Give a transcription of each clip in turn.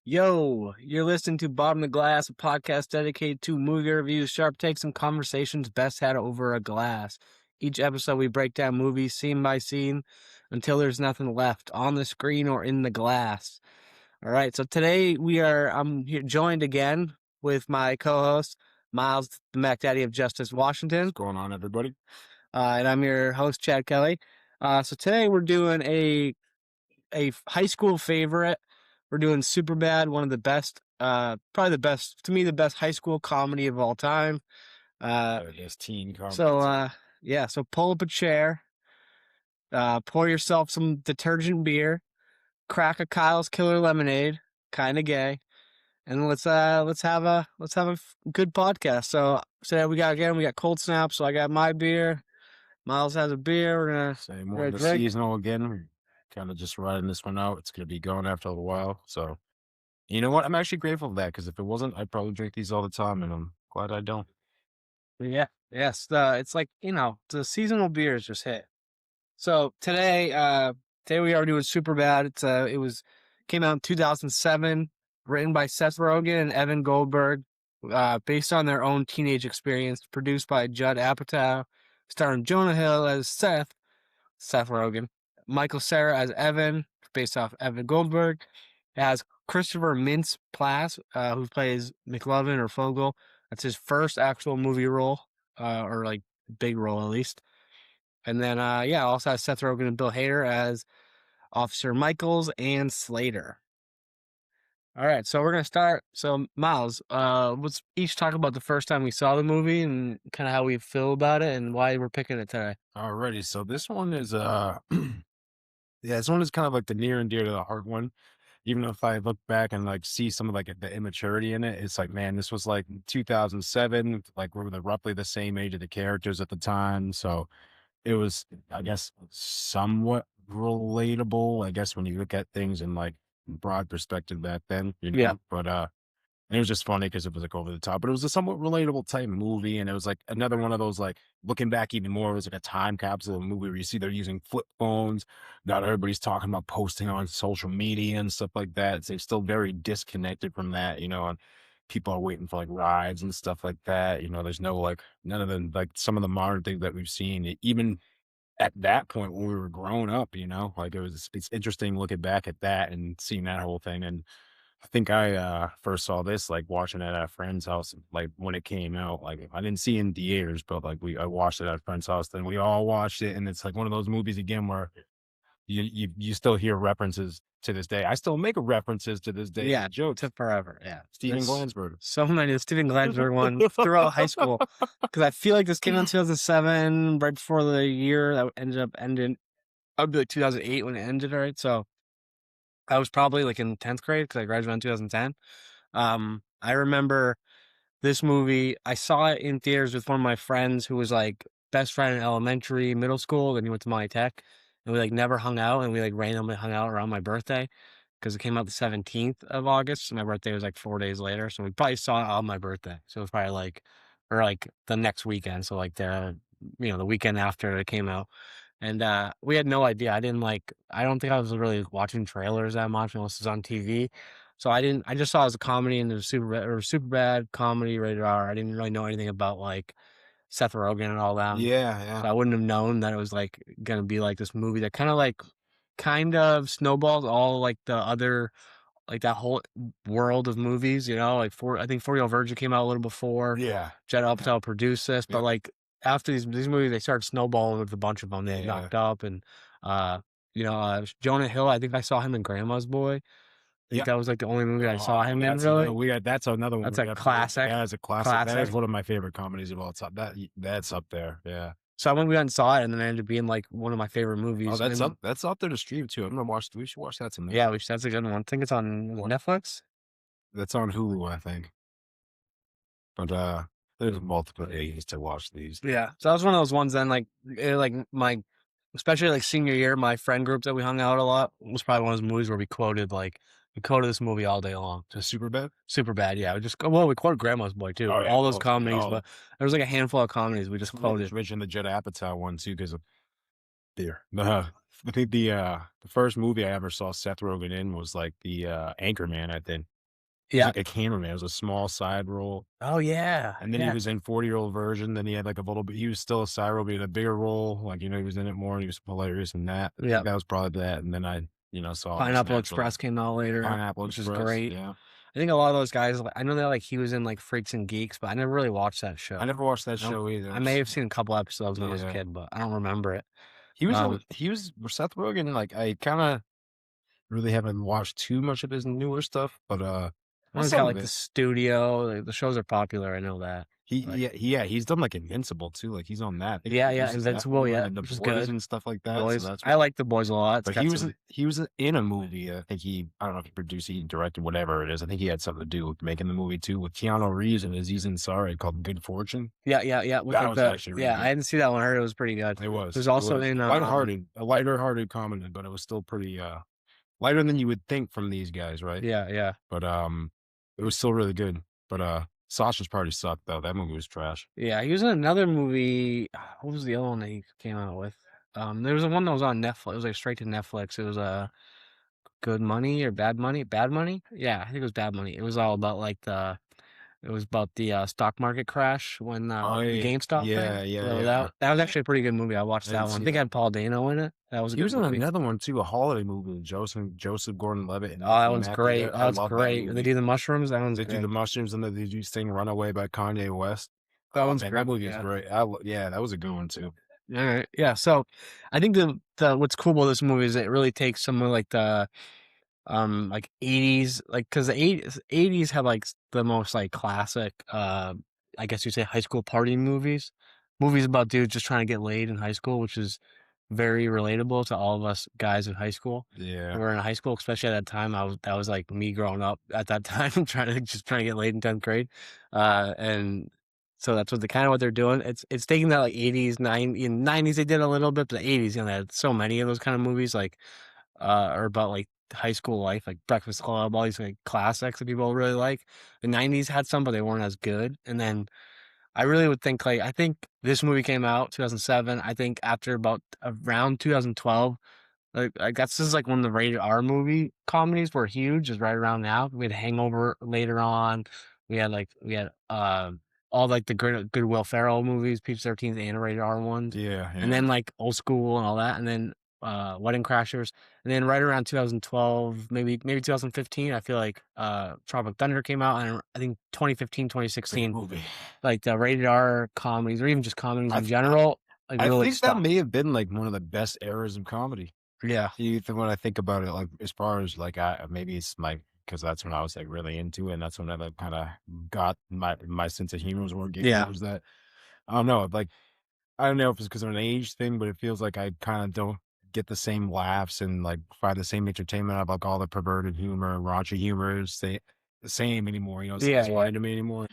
Yo, you're listening to Bottom of the Glass, a podcast dedicated to movie reviews, sharp takes, and conversations best had over a glass. Each episode, we break down movies scene by scene until there's nothing left on the screen or in the glass. All right, so today I'm here joined again with my co-host, Miles, the Mac Daddy of Justice Washington. What's going on, everybody? And I'm your host, Chad Kelly. So today we're doing a high school favorite. We're doing SuperBad, one of the best, probably the best, to me, the best high school comedy of all time. Yes, teen comedy. So pull up a chair, pour yourself some detergent beer, crack a Kyle's Killer Lemonade, kind of gay, and let's have a good podcast. So today we got Cold Snap. So I got my beer. Miles has a beer. Same We're one. gonna The drink. seasonal again. We're kind of just riding this one out. It's gonna be going after a little while. So you know what? I'm actually grateful for that because if it wasn't, I'd probably drink these all the time, and I'm glad I don't. Yeah, yes. It's like the seasonal beers just hit. So today we are doing Superbad. Came out in 2007, written by Seth Rogen and Evan Goldberg, based on their own teenage experience, produced by Judd Apatow, starring Jonah Hill as Seth Rogen, Michael Cera as Evan, based off Evan Goldberg. It has Christopher Mintz-Plasse, who plays McLovin or Fogel. That's his first actual movie role, or like big role at least. And then, also has Seth Rogen and Bill Hader as Officer Michaels and Slater. All right, so we're gonna start. So Miles, let's each talk about the first time we saw the movie and kind of how we feel about it and why we're picking it today. Alrighty, so this one is yeah, this one is kind of like the near and dear to the heart one. Even if I look back and like see some of like the immaturity in it, it's like, man, this was like 2007. Like we were roughly the same age of the characters at the time, so it was, I guess, somewhat relatable, I guess, when you look at things in like broad perspective back then, Yeah. But it was just funny because it was like over the top, but it was a somewhat relatable type movie. And it was like another one of those, like looking back even more, it was like a time capsule movie where you see they're using flip phones. Not everybody's talking about posting on social media and stuff like that. They're still very disconnected from that, and people are waiting for like rides and stuff like that. There's no like none of the like some of the modern things that we've seen, even at that point when we were growing up, like it's interesting looking back at that and seeing that whole thing. And I think I first saw this like watching it at a friend's house, like when it came out. Like I didn't see it in theaters, but like I watched it at a friend's house. Then we all watched it, and it's like one of those movies again where you still hear references to this day. I still make references to this day. Yeah, Jokes. to forever. Yeah, Steven Glansberg. so many the Steven Glansberg one throughout high school, because I feel like this came out in 2007, right before the year that ended up ending. I'd be like 2008 when it ended, right? So I was probably like in 10th grade because I graduated in 2010. I remember this movie. I saw it in theaters with one of my friends who was like best friend in elementary, middle school. Then he went to my tech, and we like never hung out, and we like randomly hung out around my birthday because it came out the 17th of August. So my birthday was like 4 days later. So we probably saw it on my birthday. So it was probably like, or like the next weekend. So like the weekend after it came out. And we had no idea. I don't think I was really watching trailers that much unless it was on TV. So I just saw it as a comedy and it was super bad comedy rated R. I didn't really know anything about like Seth Rogen and all that. Yeah, yeah. So I wouldn't have known that it was like gonna be like this movie that kind of snowballs all like the other, like that whole world of movies, I think 40 Year Old Virgin came out a little before. Yeah. Judd Apatow produced this, but Yep. like after these movies, they started snowballing with a bunch of them. They Yeah. knocked up, and Jonah Hill. I think I saw him in Grandma's Boy. I think Yep. that was like the only movie I saw him in. That's Really, that's another one that's we a got. classic. Yeah, it's a classic. That is one of my favorite comedies of all time. That's up there. Yeah. So I went and saw it, and then it ended up being like one of my favorite movies. Oh, that's And up. That's up there to stream too. I'm gonna watch. We should watch that tonight. yeah, that's a good one. I think it's on What? Netflix. That's on Hulu, I think. But there's multiple ways to watch these. Yeah, so that was one of those ones. Then especially like senior year, my friend group that we hung out a lot was probably one of those movies where we quoted this movie all day long. Just SuperBad. SuperBad, yeah. We quoted Grandma's Boy too. Oh yeah, All those comedies, oh, but there was like a handful of comedies we just quoted. mention the Judd Apatow one too, because of there. I think the first movie I ever saw Seth Rogen in was like the Anchorman, I think. He was Yeah. like a cameraman. It was a small side role. Oh, yeah, And then he yeah, was in 40-Year-Old Version, then he had, like, a little bit he was still a side role, but he had a bigger role, like, he was in it more, and he was hilarious in that. I think yeah. that was probably that, and then I, saw it just Pineapple naturally. Express came out later, Pineapple which is Express, great. yeah. I think a lot of those guys, I know that, like, he was in, like, Freaks and Geeks, but I never really watched that I show. never watched that I don't show either, I may have seen a couple episodes when I was a yeah. kid, but I don't remember it. He was Um, he was Seth Rogen, like, I kinda really haven't watched too much of his newer stuff, but, I know he's got, some of like, the it. studio, like, the shows are popular, I know that. Like He's done, like, Invincible too, like, he's on that. I think he yeah, yeah, produces that Invincible, one, yeah, and The which is Boys good. and stuff like The that, so Boys. that's I what like The Boys a lot. It's but got some he was in a movie, I think I don't know if he produced, he directed, whatever it is, I think he had something to do with making the movie too with Keanu Reeves and Aziz Ansari called Good Fortune. yeah, yeah, yeah, with, That like, was actually really I good. didn't see that one, I heard it was pretty good. It There's was. It also was in, lighthearted, a lighter-hearted comedy, but it was still pretty, lighter than you would think from these guys, right? yeah, yeah. But, it was still really good. But, Sausage Party sucked though, that movie was trash. Yeah, he was in another movie. What was the other one that he came out with? There was one that was on Netflix. It was like straight to Netflix. It was Good Money or Bad Money? Bad Money? Yeah, I think it was Bad Money. It was all about like it was about the stock market crash when Oh, the yeah. GameStop thing. Yeah, yeah, So yeah. that was actually a pretty good movie. I watched I that didn't one. I see think it that. had Paul Dano in it. That was a He good was in movie. another one too, a holiday movie with Joseph Gordon-Levitt Oh, and that Anthony one's Mackie. great. That I That was love that great. They movie. do the mushrooms. That one's They do the great. mushrooms and then they do sing "Runaway" by Kanye West. That Oh one's man, that great. movie is Yeah. great. Yeah, that was a good one too. Alright. Yeah. So I think the what's cool about this movie is it really takes some of like 80s, like, because the 80s had like the most like classic, I guess you say high school party movies about dudes just trying to get laid in high school, which is very relatable to all of us guys in high school. Yeah, We were in high school, especially at that time. That was like me growing up at that time, trying to get laid in 10th grade, and so that's what what they're doing. It's taking that like 80s, 90s they did a little bit, but the 80s, they had so many of those kind of movies, like or about like high school life, like Breakfast Club, all these like classics that people really like. The 90s had some, but they weren't as good. And then I really would think like I think this movie came out 2007. I think after about around 2012, like that's just like when the rated R movie comedies were huge, is right around now. We had Hangover later on. We had all like the good Will Ferrell movies, PG-13 and rated R ones. yeah, And yeah. then like Old School and all that, and then Wedding Crashers. And then right around 2012, maybe 2015, I feel like Tropic Thunder came out, and I think 2015, Great 2016, movie. like the rated R comedies or even just comedies I in th- general, like I really think that stuck. may have been like one of the best eras of comedy. Yeah. When I think about it, like as far as like maybe it's like because that's when I was like really into it, and that's when I like kind of got my sense of humor was more geared Yeah. towards that. I don't know, like I don't know if it's because of an age thing, but it feels like I kind of don't get the same laughs and like find the same entertainment of like all the perverted humor and raunchy humor is the same anymore. It's not Yeah, as yeah. funny to me anymore.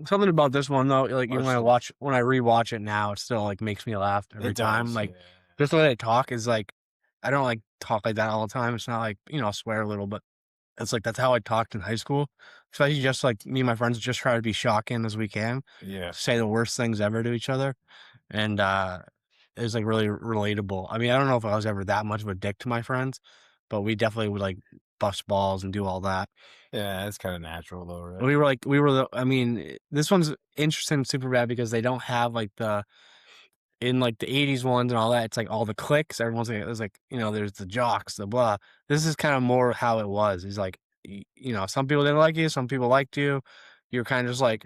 Something about this one though, like even Partially, when I rewatch it now, it still like makes me laugh every it time. does. Like Yeah, just the way they talk is like I don't like talk like that all the time. It's not like, I swear a little, but it's like that's how I talked in high school. Especially just like me and my friends just try to be shocking as we can, yeah, say the worst things ever to each other. And it's like really relatable. I mean, I don't know if I was ever that much of a dick to my friends, but we definitely would like bust balls and do all that. yeah. It's kind of natural though, right? I mean, this one's interesting, super bad because they don't have like in like the 80s ones and all that, it's like all the cliques. Everyone's like, there's like, there's the jocks, the blah. This is kind of more how it was. It's like, some people didn't like you, some people liked you. You're kind of just like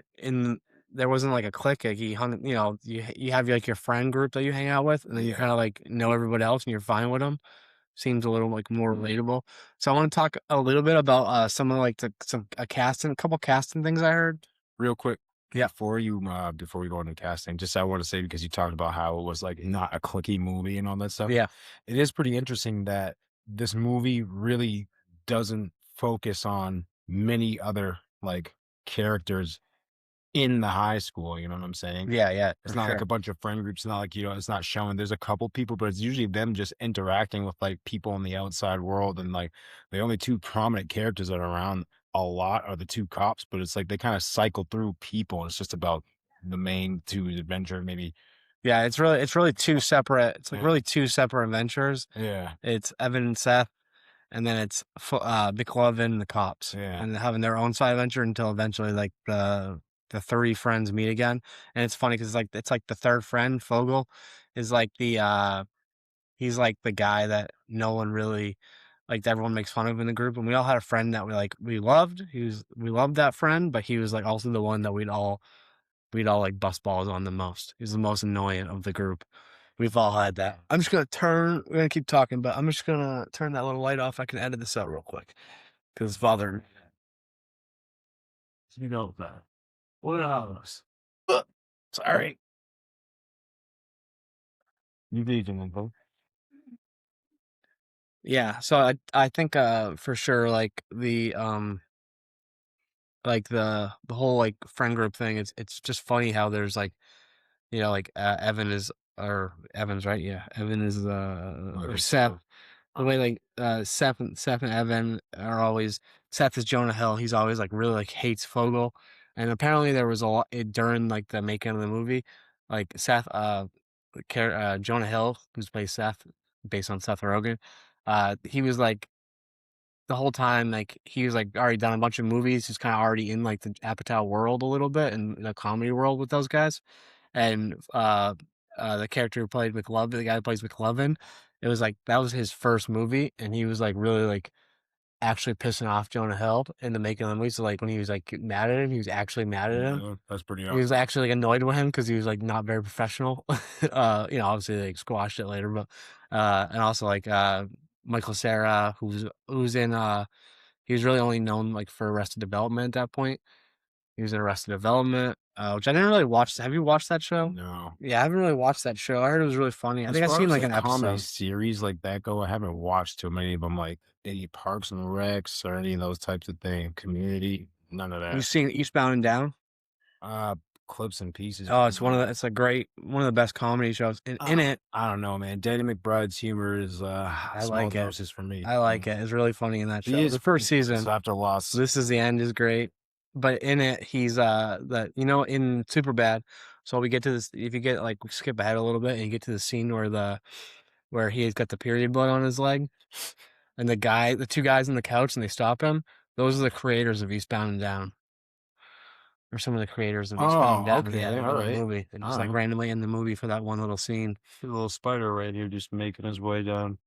there wasn't like a clique. Like you hung, you have like your friend group that you hang out with, and then you Yeah. kind of like know everybody else and you're fine with them. Seems a little like more relatable. So I want to talk a little bit about some of like a couple casting things I heard. Real quick, Yeah. before we go into casting, just I want to say because you talked about how it was like not a clicky movie and all that stuff. Yeah. It is pretty interesting that this movie really doesn't focus on many other like characters in the high school, you know what I'm saying? Yeah. Yeah. It's For not like sure. a bunch of friend groups, it's not like, it's not showing there's a couple people, but it's usually them just interacting with like people in the outside world. And like the only two prominent characters that are around a lot are the two cops, but it's like they kind of cycle through people. And it's just about the main two adventure, maybe. Yeah, it's really two separate. It's like Yeah. really two separate adventures. Yeah. It's Evan and Seth, and then it's McLovin and the cops, Yeah. and having their own side adventure until eventually like the 30 friends meet again. And it's funny because it's like the third friend, Fogel, is like he's like the guy that no one really like everyone makes fun of in the group. And we all had a friend that we loved. We loved that friend, but he was like also the one that we'd all like bust balls on the most. He's the most annoying of the group. We've all had that. We're gonna keep talking, but I'm just gonna turn that little light off. I can edit this out real quick because it's bothering me. You know that. What else? Sorry. You vegan, Uncle. Yeah, so I think for sure like the whole like friend group thing, it's just funny how there's like like Evan is or Evans, right? Yeah. Evan is or Michael Seth. Cera. The way like Seth and Evan are always Seth is Jonah Hill. He's always like really like hates Fogel. And apparently there was a lot during like the making of the movie, like Seth Jonah Hill, who's plays Seth, based on Seth Rogen, he was like the whole time, like he was like already done a bunch of movies. He's kind of already in like the Apatow world a little bit and the comedy world with those guys. And the character who played McLovin, the guy who plays McLovin, it was like that was his first movie, and he was like really like actually pissing off Jonah Hill in the making of the movie. So like when he was like mad at him, he was actually mad at him. Yeah, that's pretty He was awesome. actually like annoyed with him because he was like not very professional. Obviously they like, squashed it later, but and also like Michael Cera, who's in he was really only known like for Arrested Development at that point. He was in Arrested Development, which I didn't really watch. Have you watched that show? No. Yeah, I haven't really watched that show. I heard it was really funny. I As think I far seen as like like an comedy episode. series like that go, I haven't watched too many of them, like any Parks and Recs or any of those types of things. Community, none of You that. seen Eastbound and Down? Uh, Clips and pieces. Oh, Maybe. it's a great one of the best comedy shows. In it, I don't know, man. Danny McBride's humor is I small like it. doses for me. I like it. It's really funny in that He show. is The first season, so after loss. This Is the End is great, but in it, he's in SuperBad. So we get to this. If you get like skip ahead a little bit and you get to the scene where he's got the period blood on his leg, and the two guys on the couch, and they stop him. Those are the creators of Eastbound and Down, or some of the creators of Eastbound and Oh, Down. Yeah, okay, the all little right, movie. They're just all like right. randomly in the movie for that one little scene. A little spider right here just making his way down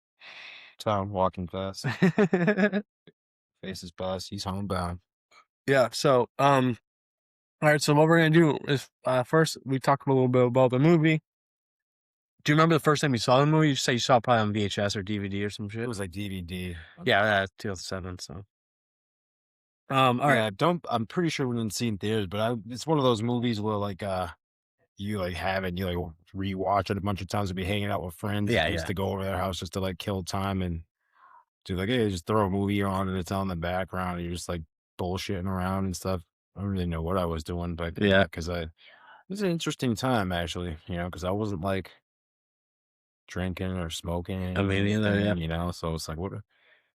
town, walking fast. Face his boss. He's homebound. Yeah. So, all right. So what we're gonna do is first we talk a little bit about the movie. Do you remember the first time you saw the movie? You say you saw it probably on VHS or DVD or some It shit. was like DVD. Yeah, 2007. So, all right. Yeah, don't. I'm pretty sure we didn't see it in theaters, but it's one of those movies where like you like have it, and you like rewatch it a bunch of times. To be hanging out with friends. Yeah, I used yeah, to go over their house just to like kill time and do like, hey, just throw a movie on and it's on in the background. And you're just like bullshitting around and stuff. I don't really know what I was doing, but yeah. because it was an interesting time actually, because I wasn't like drinking or smoking I or mean, yeah. anything. So it's like, what?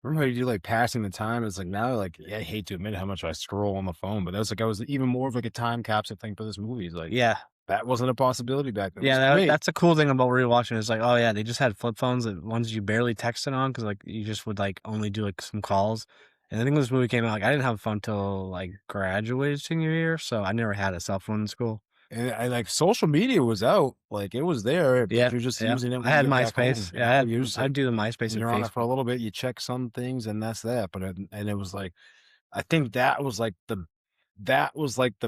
Remember how you do like passing the time? It's like now, like, yeah, I hate to admit how much I scroll on the phone, but that's like I was even more of like a time capsule thing for this movie. It's like Yeah, that wasn't a possibility back then. It yeah. was great. That's a cool thing about rewatching. It's like, oh yeah, they just had flip phones, the ones you barely texted on, because like you just would like only do like some calls. And I think when this movie came out, like I didn't have a phone till like graduated senior year, so I never had a cell phone in school. And I like social media was out, like it was there, but Yeah, you're just yeah. using it I when you had get back home. MySpace. Yeah, I had. You're just like I'd do the MySpace and you're on it for a Facebook. little bit, you check some things, and that's that. But and it was like I think that was like the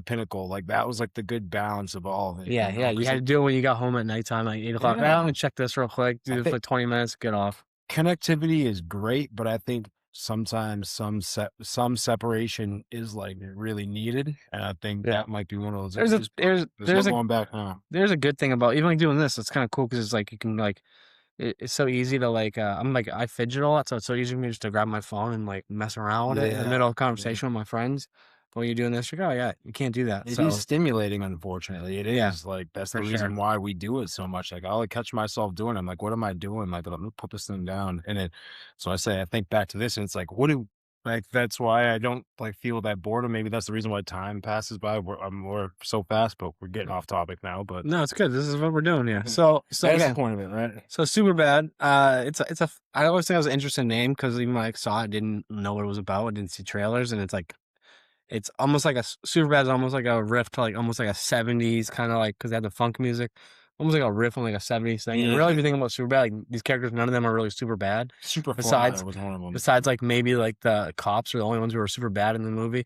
pinnacle, like that was like the good balance of all of it, Yeah, yeah. You because had to like do it when you got home at nighttime, like 8 o'clock. yeah, "Ah, I'm gonna check this real quick. I Do it think for 20 minutes. Get off. connectivity is great, but I think sometimes some separation is like really needed, and I think Yeah. that might be one of those There's a issues. But there's there's no there's a going back now. there's a good thing about even like doing this. It's kind of cool because it's like you can like it's so easy to like I'm like I fidget a lot, so it's so easy for me just to grab my phone and like mess around with it in the Yeah, middle of a yeah. conversation with my friends. But when you're doing this, you're like, oh yeah, you can't do that. It is So stimulating, unfortunately. It yeah, is like that's for the sure. reason why we do it so much. Like I'll like, catch myself doing. I'm like, what am I doing? Like, I'm gonna put this thing down, and then so I say, I think back to this, and it's like, what do Like, that's why I don't, like, feel that boredom. Maybe that's the reason why time passes by. We're so fast, but we're getting off topic now, but No, it's good. This is what we're doing here. So that's the again, point of it, right? so SuperBad. It's a. I always think it was an interesting name because even when I saw it, I didn't know what it was about. I didn't see trailers, and it's almost like SuperBad is almost like a riff to like almost like a 70s kind of like because they had the funk music, almost like a riff on like a 70s thing. And really, if you think about SuperBad, like these characters, none of them are really super bad. Super Besides, Fly was one of them. besides like maybe like the cops are the only ones who are super bad in the movie.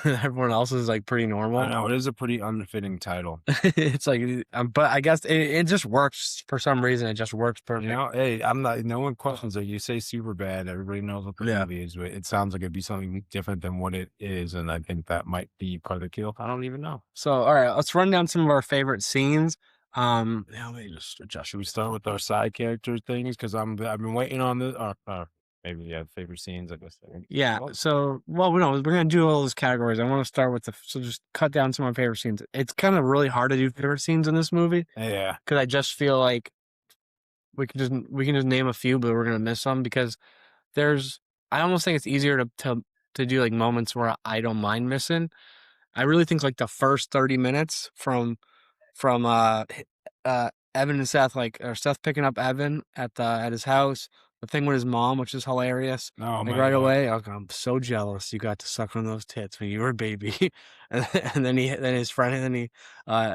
Everyone else is like pretty I normal. know it is a pretty unfitting title. It's like, but I guess it just works for some reason. It just works perfect. You know, hey, I'm not. No one questions it. You say super bad, everybody knows what the Yeah. movie is. But it sounds like it'd be something different than what it is, and I think that might be part of the kill. I don't even know. So, all right, let's run down some of our favorite scenes. Yeah, let me just adjust. Should we start with our side character things? Because I've been waiting on this. Maybe favorite scenes. I guess. Yeah. So, well, no, we're gonna do all those categories. I want to start with so just cut down some of my favorite scenes. It's kind of really hard to do favorite scenes in this movie Yeah. because I just feel like we can just name a few, but we're gonna miss some because I almost think it's easier to do like moments where I don't mind missing. I really think like the first 30 minutes from Evan and Seth, or Seth picking up Evan at his house, the thing with his mom, which is hilarious. Oh Like my right God. away, I'm so jealous you got to suck on those tits when you were a baby. and then his friend, and then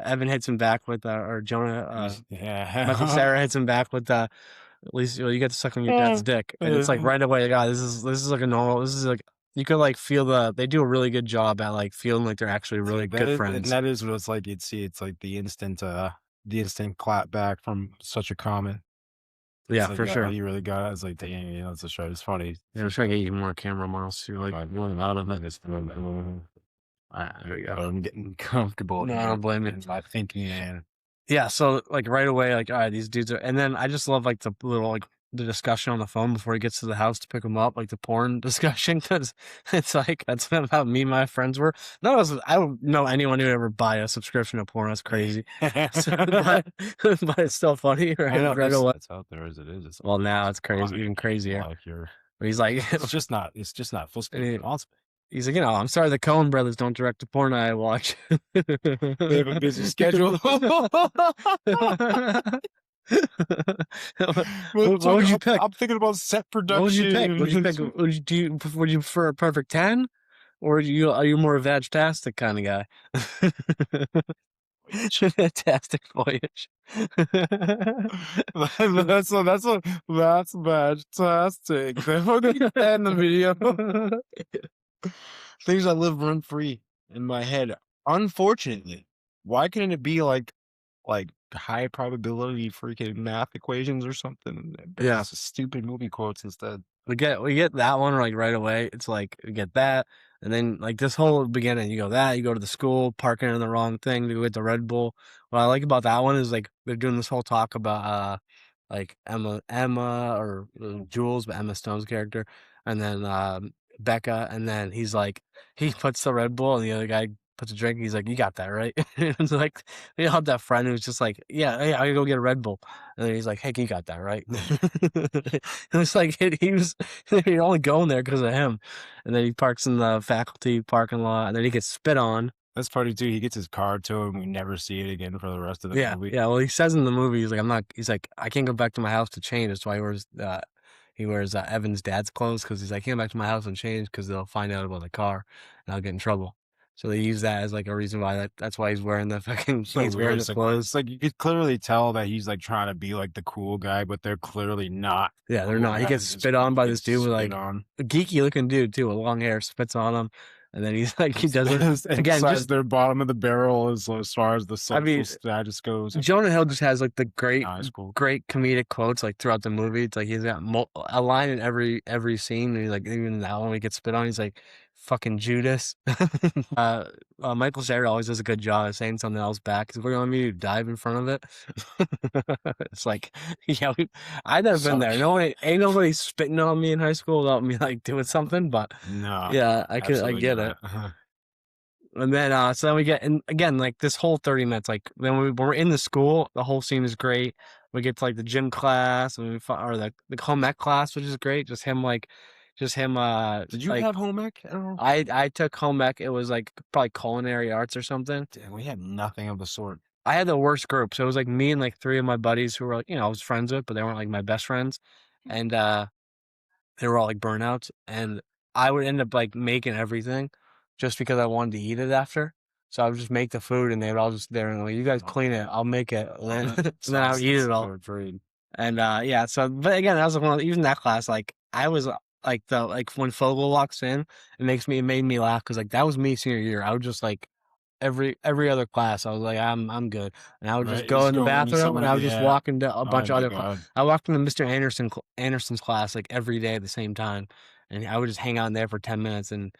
Evan hits him back with or Jonah Michael Cera hits him back with at least you get to suck on your dad's dick. And it's like right away, God, this is like a normal, this is like you could like feel they do a really good job at like feeling like they're actually really good friends. And that is what it's like. You'd see it's like the instant clap back from such a comment. Yeah, like, for sure. You really got it. It's like, dang, it's a show. It's funny. Yeah, I'm trying to get you more camera miles too. Like, out of it. There we go. I'm getting comfortable. No, I don't blame you. I think, Yeah, so like right away, like, all right, these dudes are, and then I just love like the little like the discussion on the phone before he gets to the house to pick him up, like the porn discussion, because it's like that's how me and my friends were. None of us, I don't know anyone who would ever buy a subscription to porn. That's crazy. but it's still funny, right? I know, right away. it's out there as it is. Well, now it's crazy, even crazier. Like But he's like, it's just not full speed. He's like, I'm sorry the Coen brothers don't direct the porn I watch. They have a busy schedule. What would you pick? I'm thinking about set production. What would you pick? Would you prefer a perfect 10? Or are you more a vag-tastic kind of guy? Fantastic voyage. that's fantastic. In the video. Things that live rent free in my head. Unfortunately, why couldn't it be like high probability freaking math equations or something? Yeah, it's stupid movie quotes instead. We get that one like right away. It's like we get that, and then like this whole beginning, you go to the school, parking in the wrong thing to go get the Red Bull. What I like about that one is like they're doing this whole talk about like Emma or Jules, but Emma Stone's character, and then Becca, and then he's like he puts the Red Bull, and the other guy puts a drink. He's like, "You got that right?" It's like we all have that friend who's just like, "Yeah, hey, I gotta go get a Red Bull," and then he's like, "Hey, you got that right?" And it's like you're only going there because of him, and then he parks in the faculty parking lot, and then he gets spit on. That's funny too. He gets his car towed, and we never see it again for the rest of the movie. Yeah. Well, he says in the movie, he's like, I can't go back to my house to change. That's why he wears Evan's dad's clothes because he's like, I can't go back to my house and change because they'll find out about the car and I'll get in trouble. So they use that as like a reason why that's why he's wearing the fucking wearing the clothes. It's like you could clearly tell that he's like trying to be like the cool guy, but they're clearly not. Yeah, they're not. He gets spit on by this dude with like a geeky looking dude too, with long hair, spits on him. And then he's like, he does it again. Just their bottom of the barrel as far as the social status goes. Jonah Hill just has like the great comedic quotes like throughout the movie. It's like he's got a line in every scene. And he's like, even that one he gets spit on, he's like, "Fucking Judas." Michael Cera always does a good job of saying something else back. Because we're going to dive in front of it. It's like, yeah, I've never been there. Ain't nobody spitting on me in high school without me like doing something. But no, yeah, I get it. And then, so then we get, and again, like this whole 30 minutes, like when we're in the school, the whole scene is great. We get to like the gym class, and or the home ec class, which is great. Just him like Just him. Did you like, have home ec at all? I took home ec. It was like probably culinary arts or something. Damn, we had nothing of the sort. I had the worst group. So it was like me and like 3 of my buddies who were like, I was friends with, but they weren't like my best friends. And they were all like burnouts. And I would end up like making everything just because I wanted to eat it after. So I would just make the food and they would all just there and like, you guys clean it, I'll make it. And then, and then I would eat it all. And yeah, so but again, that was one of, even that class, like I was like when Fogel walks in, it made me laugh because like that was me senior year. I would just like every other class, I was like, I'm good. And I would just go in the bathroom and I would just walk into a bunch of other I walked into Mr. Anderson's class like every day at the same time. And I would just hang out in there for 10 minutes and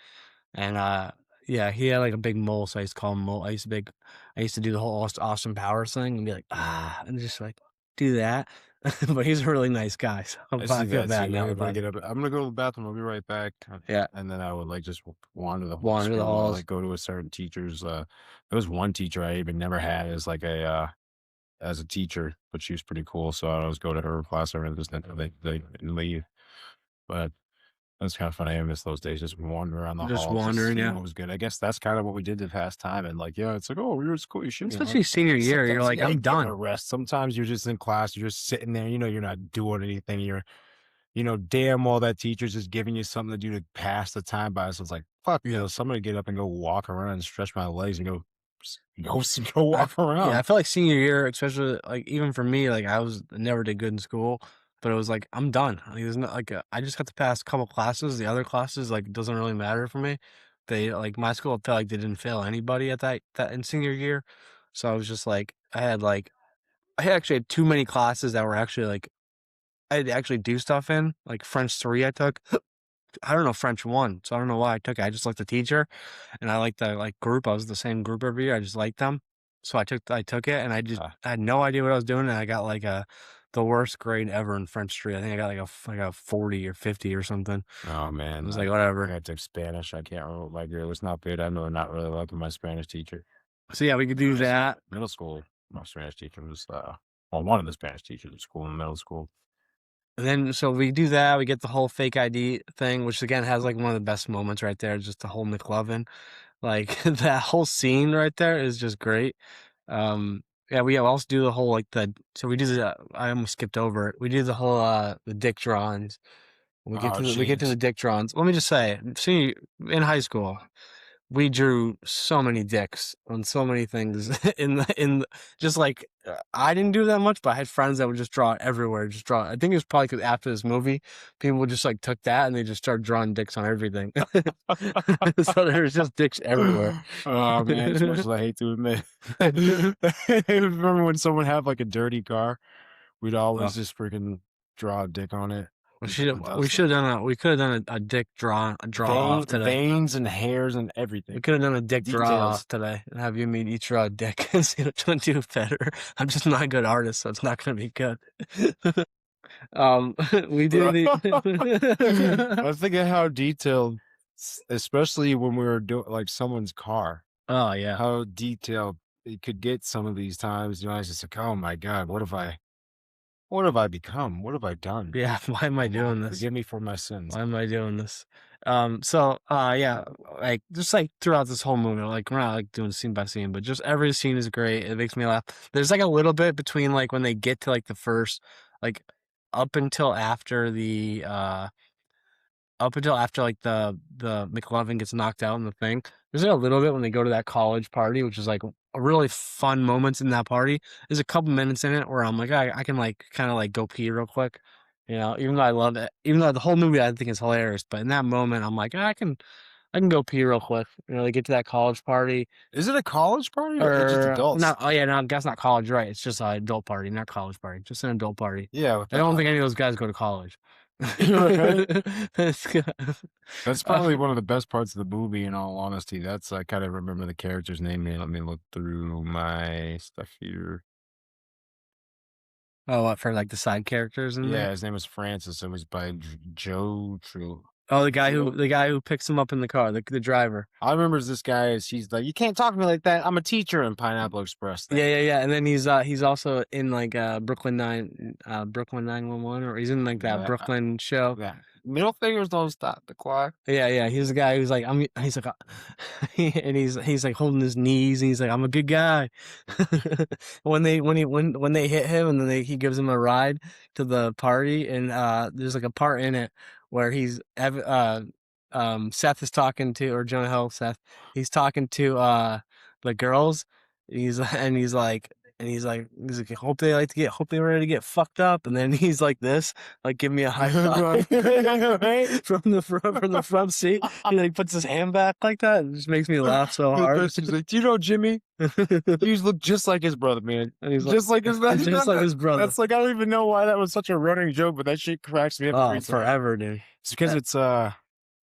yeah, he had like a big mole, so I used to call him Mole. I used to do the whole Austin Powers thing and be like, and just like do that. But he's a really nice guy, so I feel bad now. I'm gonna go to the bathroom. I'll be right back. Yeah, and then I would like just wander the halls. Like go to a certain teacher's. There was one teacher I even never had as like as a teacher, but she was pretty cool. So I always go to her class and just they leave. But that's kind of funny. I miss those days. Just wandering around the halls. Just wandering, yeah. It was good. I guess that's kind of what we did to pass time. And like, yeah, it's like, oh, you're at school. You should. Especially senior year, you're like, I'm done. Rest. Sometimes you're just in class. You're just sitting there. You're not doing anything. You're, damn well that teacher's just giving you something to do to pass the time by. So it's like, fuck, somebody get up and go walk around and stretch my legs and go walk around. Yeah, I felt like senior year, especially like even for me, like I never did good in school. But it was like, I'm done. Like, there's not like I just got to pass a couple classes. The other classes, like, doesn't really matter for me. They like my school felt like they didn't fail anybody at that in senior year. So I was just like, I actually had too many classes that were actually like I had to actually do stuff in. Like French 3 I took. I don't know French 1, so I don't know why I took it. I just liked the teacher and I liked the like group. I was the same group every year. I just liked them. So I took it and I had no idea what I was doing and I got like the worst grade ever in French 3. I think I got like a 40 or 50 or something. Oh man. It was like whatever. I took Spanish. I can't remember what my grade was. Not good. I know not really liking my Spanish teacher. So yeah, we could do that. Middle school, my Spanish teacher was one of the Spanish teachers at school in middle school. And then so we do that, we get the whole fake ID thing, which again has like one of the best moments right there, just the whole McLovin. Like that whole scene right there is just great. Yeah, we also do the whole so we do I almost skipped over it. We do the whole the dick drawings. We get to the dick drawings. Let me just say, see, in high school, we drew so many dicks on so many things just like I didn't do that much, but I had friends that would just draw it everywhere. Just draw. I think it was probably because after this movie, people just like took that and they just started drawing dicks on everything. So there was just dicks everywhere. Oh man, as much as I hate to admit, I remember when someone had like a dirty car, we'd always just freaking draw a dick on it. We could have done a dick draw off today. Veins and hairs and everything. We could have done a dick draw off today and have you each draw a dick and see which one do better. I'm just not a good artist, so it's not going to be good. We do I was thinking how detailed, especially when we were doing like someone's car. Oh yeah, how detailed it could get some of these times. I was just like, oh my god, what have I become? What have I done? Yeah, why am I doing this? Forgive me for my sins. Why am I doing this? So yeah, like just like throughout this whole movie, like we're not like doing scene by scene, but just every scene is great. It makes me laugh. There's like a little bit between like when they get to like the first, like up until after like the McLovin gets knocked out in the thing. There's like a little bit when they go to that college party, which is like a really fun moments in that party. There's a couple minutes in it where I'm like, I can like kind of like go pee real quick, even though I love it, even though the whole movie I think is hilarious, but in that moment I'm like, I can go pee real quick. They get to that college party. Is it a college party or just adults? No, oh yeah, no, that's not college, right? It's just an adult party, not college party. Just an adult party. Yeah, I don't think any of those guys go to college. That's probably one of the best parts of the movie, in all honesty. That's I kind of remember the character's name. Let me look through my stuff here. Oh, what, for like the side characters in there? Yeah, his name was Francis. It was by Joe True. Oh, the guy who picks him up in the car, the driver. I remember this guy. He's like, you can't talk to me like that. I'm a teacher in Pineapple Express. Yeah. And then he's also in like Brooklyn 911, or he's in like that Brooklyn show. Middle fingers don't stop the clock. Yeah. He's the guy who's like, he's like, and he's like holding his knees, and he's like, I'm a good guy. when they hit him, and then he gives him a ride to the party, and there's like a part in it where Seth is talking to, or Jonah Hill, he's talking to the girls. He's like, hope they ready to get fucked up, and then he's like this, like give me a high five from the front seat. He like puts his hand back like that. It just makes me laugh so hard. He's like, do you know Jimmy? He look just like his brother, man. And he's Just like his like his brother. That's like, I don't even know why that was such a running joke, but that shit cracks me up. Oh, forever, dude. It's because it's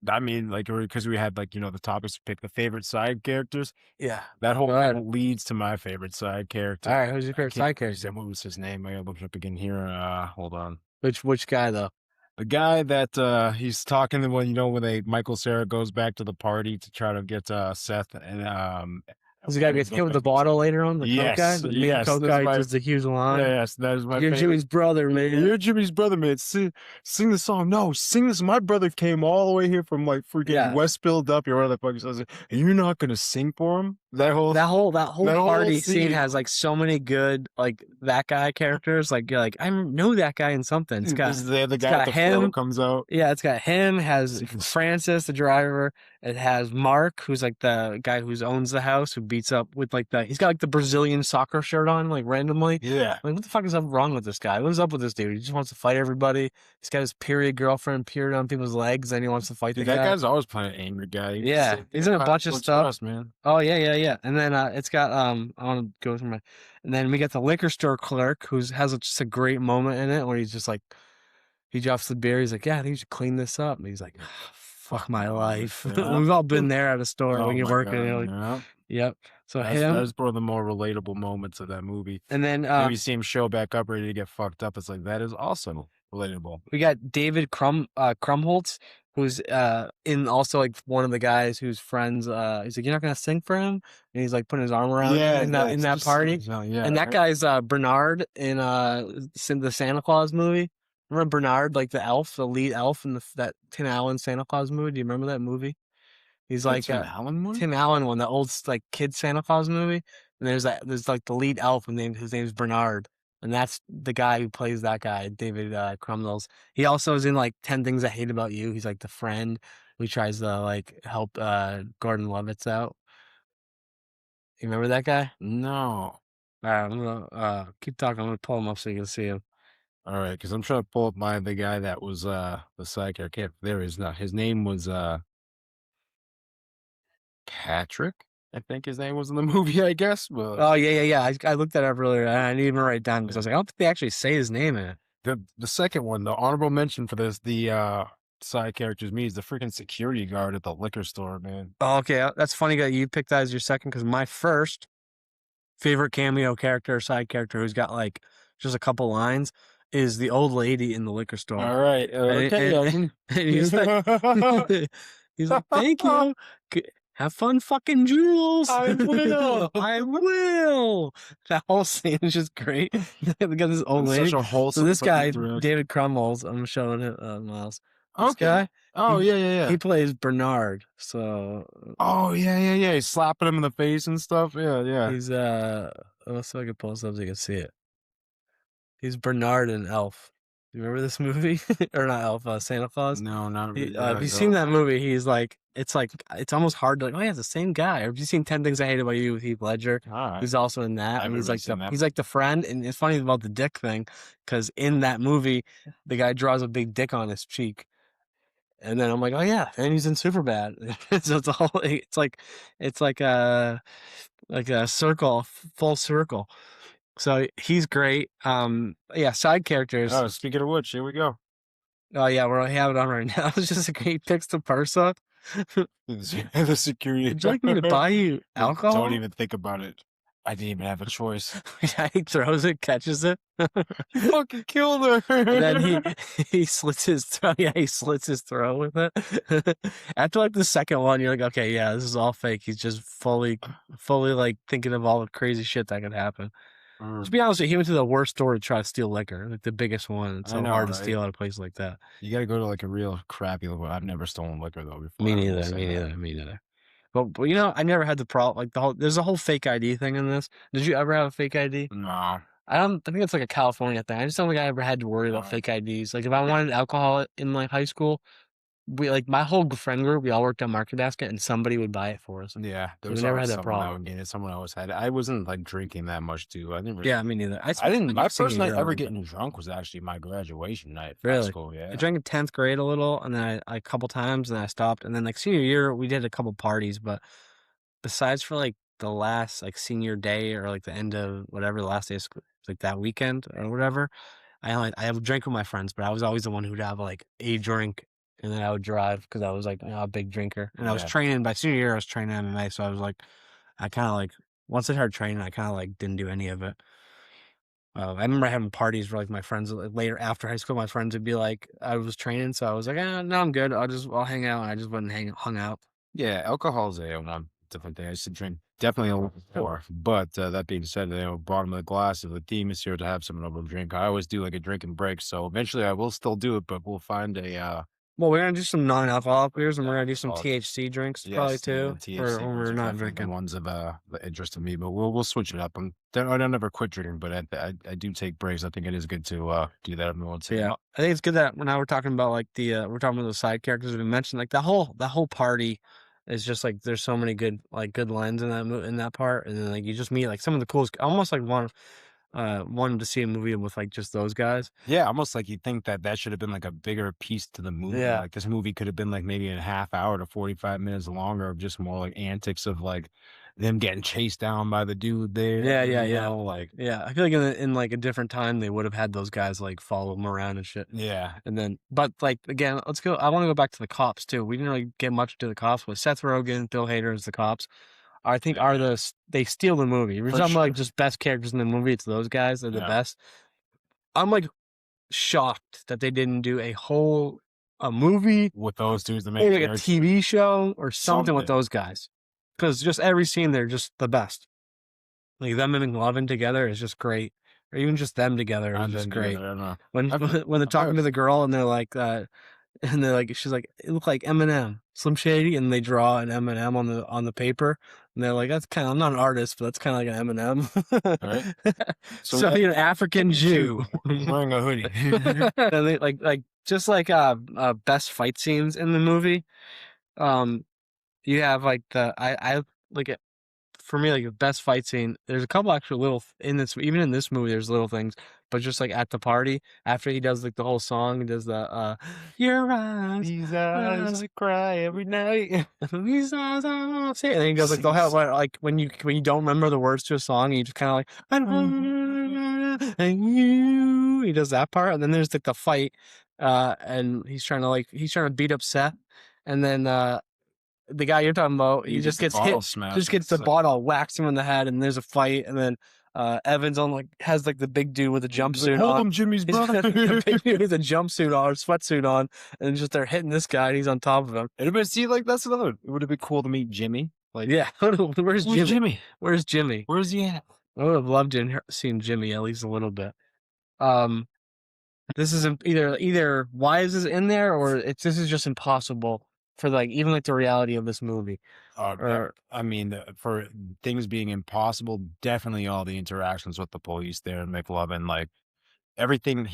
I mean, like, because we had like, you know, the topics to pick the favorite side characters. Yeah. That whole Go ahead. thing leads to my favorite side character. All right, who's your favorite side character? What was his name? I gotta look it up again here. Hold on. Which guy though? The guy that he's talking to when, you know, when Michael Cera goes back to the party to try to get Seth, and This guy gets hit with the bottle later on. The Yes, coke guy. The yes, coke that's guy my- just a huge line. yes, that is my You're favorite. Jimmy's brother, man. You're Jimmy's brother, man. Sing the song. No, sing this. My brother came all the way here from like freaking Yeah. West Philadelphia, where the fuck he says it. And you're not gonna sing for him? That whole That whole that whole party scene scene. has like so many good like that guy characters. Like you're like, I know that guy in something. It's got This is the it's guy got at the him. float comes out. Yeah, it's got him, has Francis, the driver. It has Mark, who's like the guy who owns the house, who beats up with like he's got like the Brazilian soccer shirt on, like randomly. Yeah. Like, what the fuck is up wrong with this guy? What is up with this dude? He just wants to fight everybody. He's got his period girlfriend period on people's legs, and he wants to fight Dude, the that guy. guy's always playing an angry guy. Yeah, he's in a bunch of stuff. Trust, man. Oh yeah. And then it's got I want to go through my, and then we got the liquor store clerk who has just a great moment in it where he's just like, he drops the beer. He's like, yeah, I think you should clean this up. And he's like, fuck my life. Yeah. We've all been there at a store Oh when you're my working. God, And you're like, yeah. yep. So That's him, one of the more relatable moments of that movie. and then When you see him show back up ready to get fucked up, it's like, that is also relatable. we got David Krumholtz, who's in also like one of the guys whose friends. He's like, you're not gonna sing for him, and he's like putting his arm around him in that party. Yeah, And that guy's Bernard in the Santa Claus movie. Remember Bernard, like the elf, the lead elf in that Tim Allen Santa Claus movie? Do you remember that movie? He's like Tim Allen one? Tim Allen one, the old like kid Santa Claus movie. And there's like the lead elf, and his name's Bernard, and that's the guy who plays that guy, David Krumholtz. He also is in like 10 Things I Hate About You. He's like the friend who tries to like help Gordon Levitt out. You remember that guy? No. All right, I'm gonna keep talking. I'm gonna pull him up so you can see him. All right, because I'm trying to pull up the guy that was the sidekick. There he is now. His name was Patrick, I think his name was in the movie, I guess. But Oh yeah. I looked that up earlier. I didn't even write it down because I was like, I don't think they actually say his name in it. the second one, the honorable mention for this, the side character's me is the freaking security guard at the liquor store, man. Oh, okay, that's funny that you picked that as your second because my first favorite cameo character or side character who's got like just a couple lines is the old lady in the liquor store. All right, okay. And he's like, he's like, thank you. Have fun fucking Jules. I will. I will. That whole scene is just great. They got this old lady. Such a wholesome. So this guy, fucking thread. David Krumholtz, I'm showing it, Miles. This Okay. guy, Oh yeah. he plays Bernard. So Oh yeah. He's slapping him in the face and stuff. Yeah. he's let's see if I can pull this up so you can see it. He's Bernard in Elf. Do you remember this movie? Or not Elf, Santa Claus? No, not really. If you've seen that movie, he's like, it's almost hard to like, oh yeah, it's the same guy. Or have you seen 10 Things I Hate About You with Heath Ledger? All right. He's also in that, I and he's haven't like seen that. he's like the friend. And it's funny about the dick thing, because in that movie, the guy draws a big dick on his cheek, and then I'm like, oh yeah, and he's in Superbad. So it's like a circle, full circle. So he's great. Yeah, side characters. Oh, speaking of which, here we go. Oh yeah, we have it on right now. It's just a great picks to Parsa. The security. Would you like me to buy you alcohol? Don't even think about it. I didn't even have a choice. Yeah, he throws it, catches it. You fucking killed her. And then he slits his throat. Yeah, he slits his throat with it. After like the second one, you're like, okay, yeah, this is all fake. He's just fully like thinking of all the crazy shit that could happen. To be honest with you, he went to the worst store to try to steal liquor, like the biggest one. It's I so know, hard to right? steal at a place like that. You got to go to like a real crappy liquor. I've never stolen liquor though before. Me I will neither. say Me that. neither. Me neither. But you know, I never had the problem. Like there's a whole fake ID thing in this. Did you ever have a fake ID? No. I think it's like a California thing. I just don't think I ever had to worry about fake IDs. Like if I wanted alcohol in like high school, my whole friend group, we all worked on Market Basket, and somebody would buy it for us. Yeah, there So was we never always had that someone that problem. would get it. Someone always had it. I wasn't like drinking that much too. I never. Yeah, me neither. I didn't. My senior first night year a ever little bit. getting drunk was actually my graduation night of high Really? school. Yeah. I drank in 10th grade a little, and then a couple times, and then I stopped. And then like senior year, we did a couple parties, but besides for like the last like senior day or like the end of whatever the last day of school, like that weekend or whatever, I have drank with my friends, but I was always the one who'd have like a drink, and then I would drive because I was like a big drinker, and I was Yeah. training by senior year. I was training MMA, so I was like, I kind of like once I started training, I kind of like didn't do any of it. I remember having parties where like my friends later after high school, my friends would be like, I was training, so I was like, no, I'm good. I'll hang out. And I just wouldn't hung out. Yeah, alcohol is a different thing. I used to drink definitely a little more. But that being said, bottom of the glass, if the theme is here to have someone over to drink, I always do like a drinking break. So eventually I will still do it, but we'll find a Well, we're gonna do some non-alcoholic beers, and we're gonna do some alcoholic. THC drinks probably too, THC for when ones we're are not definitely drinking. the ones of the interest to me, but we'll switch it up. I don't ever quit drinking, but I do take breaks. I think it is good to do that every once in a Yeah, while. I think it's good that now we're talking about like we're talking about the side characters we mentioned. Like that whole party is just like there's so many good lines in that part, and then like you just meet like some of the coolest. Almost like wanted to see a movie with like just those guys. Yeah, almost like you think that should have been like a bigger piece to the movie. Yeah. Like this movie could have been like maybe a half hour to 45 minutes longer of just more like antics of like them getting chased down by the dude there. Yeah, you yeah. know, like Yeah, I feel like in like a different time they would have had those guys like follow them around and shit. yeah. And then, but like again, let's go. I want to go back to the cops too. We didn't really get much to the cops, but Seth Rogen, Bill Hader as the cops, I think they steal the movie. We're For talking about like sure. just best characters in the movie. It's those guys. They're the Yeah. best. I'm like shocked that they didn't do a movie With those dudes, the or main like a characters. TV show or something with Something. those guys, because just every scene they're just the best. Like them and McLovin together is just great, or even just them together is just great. I don't know. When they're talking to the girl and they're like, she's like, it looked like Eminem, Slim Shady, and they draw an Eminem on the paper, and they're like, I'm not an artist, but that's kind of like an Eminem. Right. So you're an African Jew wearing a hoodie. and they like just like best fight scenes in the movie. You have like I like it. For me, like the best fight scene, there's a couple actual even in this movie, there's little things, but just like at the party, after he does like the whole song, he does the your eyes, These eyes cry every night. these eyes, I won't say it. And then he goes like the hell, like when you don't remember the words to a song, you just kind of like and you. He does that part, and then there's like the fight, and he's trying to beat up Seth, and then the guy you're talking about, he just gets hit, just gets the bottle, whacks him in the head, and there's a fight, and then Evans has like the big dude with a jumpsuit Hold on. him, Jimmy's brother. The big dude with a jumpsuit on or sweatsuit on, and just they're hitting this guy, and he's on top of him. See, like that's another. It would have been cool to meet Jimmy. Like, Yeah, where's Jimmy? Where's Jimmy? Where's he at? I would have loved to seen Jimmy at least a little bit. This is either why is this in there, or this is just impossible for like even like the reality of this movie. I mean, for things being impossible, definitely all the interactions with the police there and McLovin, like everything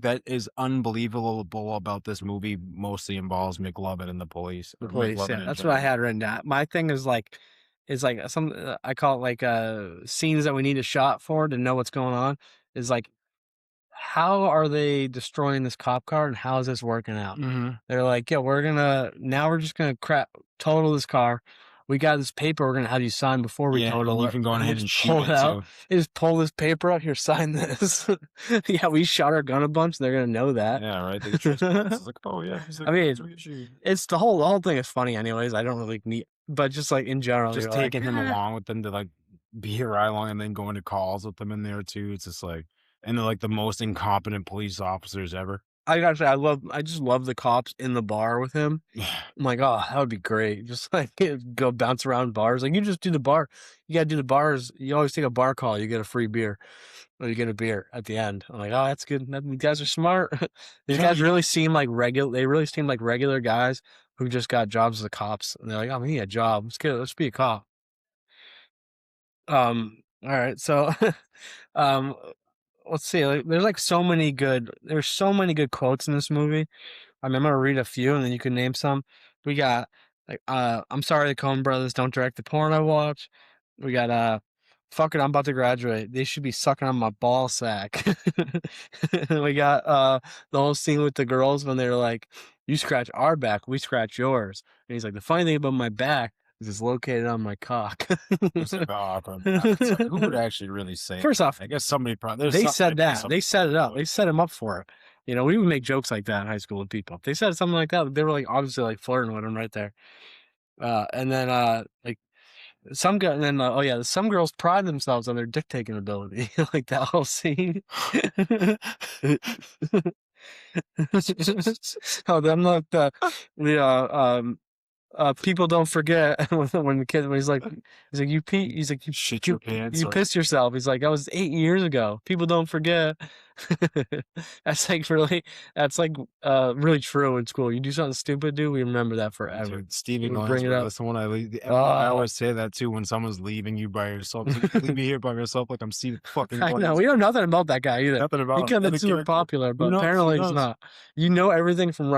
that is unbelievable about this movie mostly involves McLovin and the police. The police, yeah, that's what I had written down. My thing is like some I call it like scenes that we need a shot for to know what's going on. Is like, how are they destroying this cop car and how is this working out? Mm-hmm. They're like, yeah, we're just gonna total this car. We got this paper we're gonna have you sign before we total it. You can go ahead and shoot pull it out. too. They just pull this paper out here, sign this. Yeah, we shot our gun a bunch. They're gonna know that. Yeah, right. They it's like, oh yeah. I mean, it's the whole thing is funny. Anyways, I don't really need, but just like in general, just taking him along with them to like be here right along, and then going to calls with them in there too. It's just like, and they're like the most incompetent police officers ever. I gotta say, I just love the cops in the bar with him. I'm like, oh, that would be great. Just like go bounce around bars. Like you just do the bar. You gotta do the bars. You always take a bar call. You get a free beer, or you get a beer at the end. I'm like, oh, that's good. These guys are smart. These guys really seem like regular. They really seem like regular guys who just got jobs as the cops. And they're like, oh, we need a job. Let's get. Let's be a cop. All right. So, um, let's see. Like, there's so many good quotes in this movie. I'm gonna read a few and then you can name some. We got like I'm sorry the Coen brothers don't direct the porn I watch. We got fuck it, I'm about to graduate. They should be sucking on my ball sack. We got the whole scene with the girls when they're like, you scratch our back, we scratch yours. And he's like, the funny thing about my back is it's located on my cock. It's like, oh, it's like, who would actually really say First off, I guess somebody probably they said that. They set it up. They set him up for it. You know, we would make jokes like that in high school with people. If they said something like that, they were like obviously like flirting with him right there. And then like some guy, and then oh yeah, some girls pride themselves on their dick taking ability, like that whole scene. Oh, I'm not people don't forget when the kid when he's like you pee he's like shit your pants. You piss yourself. He's like, that was 8 years ago. People don't forget. That's like really true in school. You do something stupid, dude, we remember that forever. Dude, Stevie We Wonder, bring it up. that's the one I leave. I always say that too when someone's leaving you by yourself. Like, leave me here by myself, like I'm Stevie fucking. I know we know nothing about that guy either. Nothing about he could have been super popular, but apparently he's not. You know everything from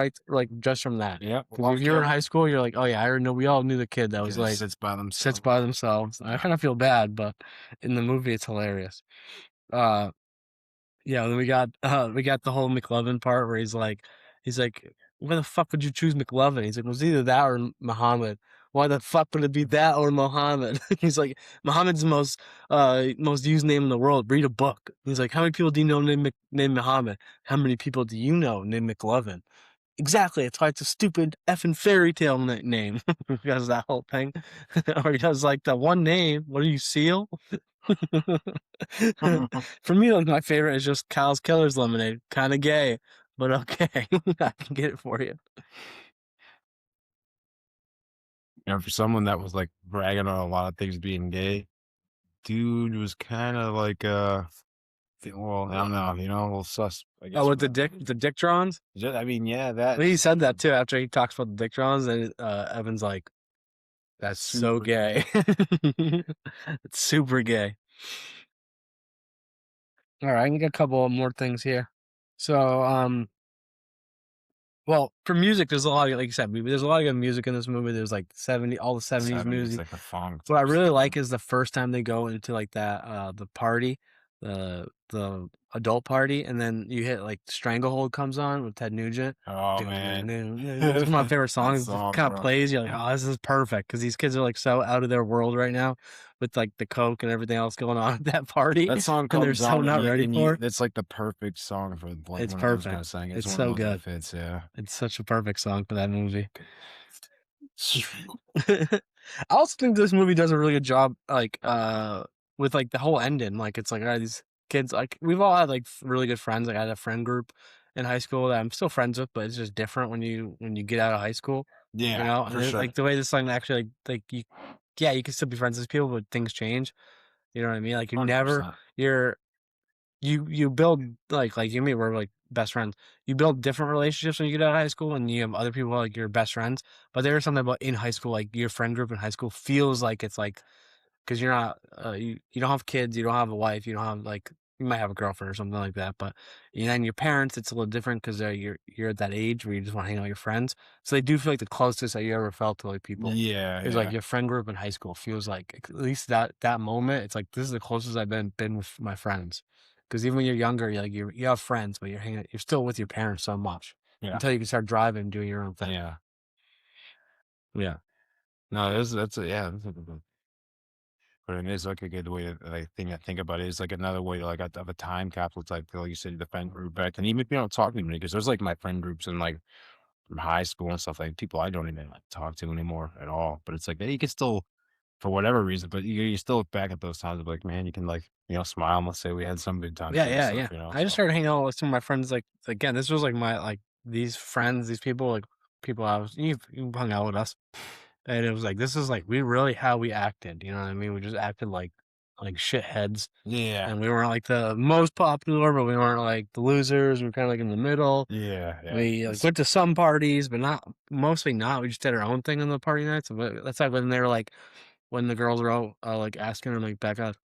just from that. Yeah. If you're in high school, you're like, oh yeah, I already know. We all knew the kid that was like sits by themselves. I kind of feel bad, but in the movie it's hilarious. Yeah, then we got the whole McLovin part where he's like, why the fuck would you choose McLovin? He's like, it was either that or Muhammad. Why the fuck would it be that or Muhammad? He's like, Muhammad's the most used name in the world. Read a book. He's like, how many people do you know named Muhammad? How many people do you know named McLovin? Exactly. That's why it's a stupid effing fairy tale name. Because that whole thing. Or he does like the one name. What are you, Seal? For me, like, my favorite is just Kyle's Killer's Lemonade. Kind of gay, but okay. I can get it for you. You know, for someone that was like bragging on a lot of things being gay, dude was kind of like well, I don't know, you know, a little sus. I guess, Oh, with the dick drawings? I mean, yeah, that. He said that too after he talks about the dick drawings, and Evan's like, "That's so gay." It's super gay. All right, I can get a couple more things here. So, well, for music, there's a lot of, like you said, there's a lot of good music in this movie. There's like all the 70s music. Like the funk. What I really like is the first time they go into like that, the party, the adult party, and then you hit like Stranglehold comes on with Ted Nugent. Oh man, it's one of my favorite songs. It kind of plays. You're like, oh, this is perfect because these kids are like so out of their world right now with like the coke and everything else going on at that party. That song comes they're so not ready for. It's like the perfect song for. Like, it's perfect. It's so good. Fits, yeah. It's such a perfect song for that movie. I also think this movie does a really good job, like with like the whole ending. Like it's like, all right, these kids, like we've all had like really good friends. Like I had a friend group in high school that I'm still friends with, but it's just different when you get out of high school. Yeah, you know, for sure. Like the way this song actually like you can still be friends with people, but things change. You know what I mean? Like you build like you and me, we're like best friends. You build different relationships when you get out of high school, and you have other people like your best friends. But there's something about in high school, like your friend group in high school feels like it's like because you're not you don't have kids, you don't have a wife, you don't have like you might have a girlfriend or something like that. But and your parents, it's a little different because you're at that age where you just want to hang out with your friends. So they do feel like the closest that you ever felt to like people. Yeah, it's like your friend group in high school feels like at least that moment. It's like this is the closest I've been with my friends. Because even when you're younger, you have friends, but you're still with your parents so much until you can start driving and doing your own thing. Yeah. No, that's a good one. But it is like a good way to I think about it. It's like another way like of a time capsule type, like you said, the friend group back. And even if you don't talk to me, because there's like my friend groups and like from high school and stuff, like people I don't even like talk to anymore at all. But it's like you can still for whatever reason. But you still look back at those times of like, man, you can like, smile and let's say we had some good times Yeah, doing yeah, stuff, yeah. I just so. started hanging out with some of my friends, like, again, this was, like, my like, these friends, these people, like, people I was you've hung out with us, and it was like, this is, like, we really how we acted, you know what I mean? We just acted like shitheads, Yeah. and we weren't, like, the most popular, but we weren't, like, the losers, we were kinda, like, in the middle. Yeah, yeah. We, like, went to some parties, but not mostly not, we just did our own thing on the party nights, but that's, like, when they were, like when the girls were out, like, asking her, like, back out,